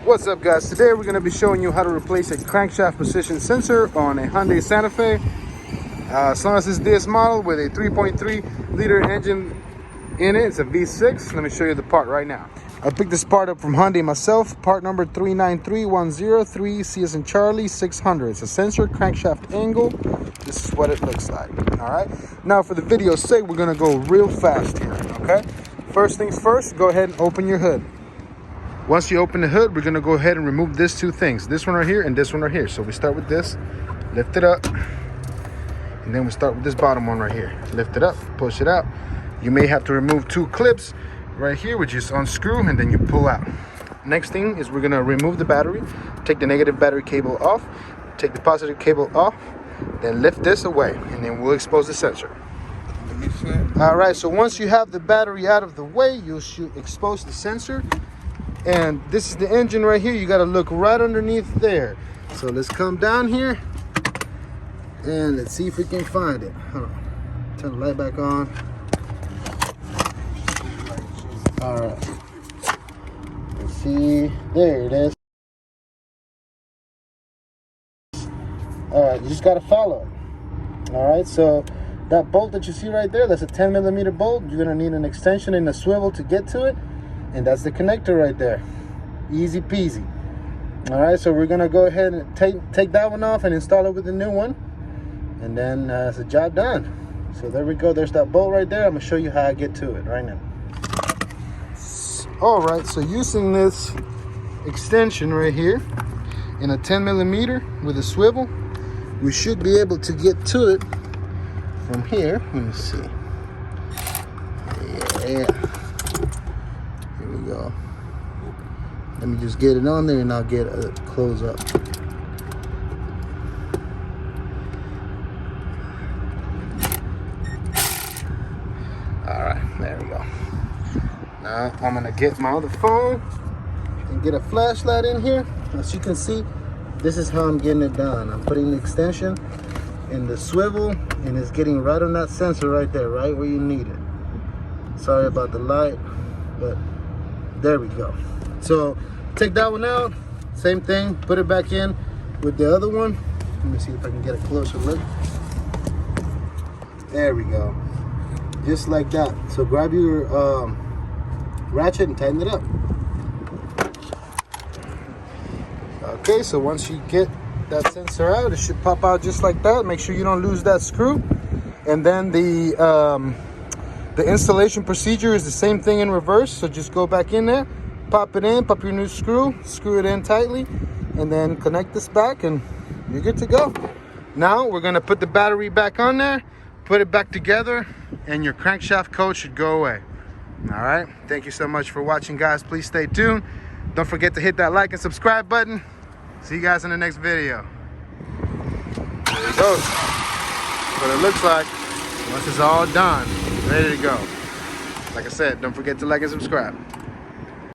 What's up, guys? Today we're going to be showing you how to replace a crankshaft position sensor on a Hyundai Santa Fe. As long as it's this model with a 3.3 liter engine in it, it's a V6. Let me show you the part right now. I picked this part up from Hyundai myself. Part number 393103, C as in Charlie, 600. It's a sensor crankshaft angle. This is what it looks like. All right. Now for the video's sake, we're going to go real fast here. Okay. First things first, go ahead and open your hood. Once you open the hood, we're gonna go ahead and remove these two things, this one right here and this one right here. So we start with this, lift it up, and then we start with this bottom one right here. Lift it up, push it out. You may have to remove two clips right here, which is unscrew, and then you pull out. Next thing is we're gonna remove the battery, take the negative battery cable off, take the positive cable off, then lift this away, and then we'll expose the sensor. All right, so once you have the battery out of the way, you should expose the sensor. And this is the engine right here. You got to look right underneath there. So let's come down here and let's see if we can find it. Hold on. Turn the light back on. All right. Let's see. There it is. All right. You just got to follow it. All right. So that bolt that you see right there, that's a 10mm bolt. You're going to need an extension and a swivel to get to it. And that's the connector right there. Easy peasy. All right, so we're gonna go ahead and take that one off and install it with the new one, and then it's a job done. So there we go. There's that bolt right there. I'm gonna show you how I get to it right now. All right, so using this extension right here in a 10mm with a swivel, we should be able to get to it from here. Let me see. Yeah. Go. Let me just get it on there and I'll get a close up. All right, there we go. Now I'm gonna get my other phone and get a flashlight in here. As you can see, this is how I'm getting it done. I'm putting the extension in the swivel and it's getting right on that sensor right there, right where you need it. Sorry about the light, but there we go. So take that one out, same thing, put it back in with the other one. Let me see if I can get a closer look. There we go, just like that. So grab your ratchet and tighten it up. Okay, so once you get that sensor out, it should pop out just like that. Make sure you don't lose that screw. And then the installation procedure is the same thing in reverse. So just go back in there, pop it in, pop your new screw, screw it in tightly, and then connect this back and you're good to go. Now we're gonna put the battery back on there, put it back together, and your crankshaft code should go away. All right, thank you so much for watching, guys. Please stay tuned. Don't forget to hit that like and subscribe button. See you guys in the next video. There it goes. That's what it looks like once it's all done. Ready to go. Like I said, don't forget to like and subscribe.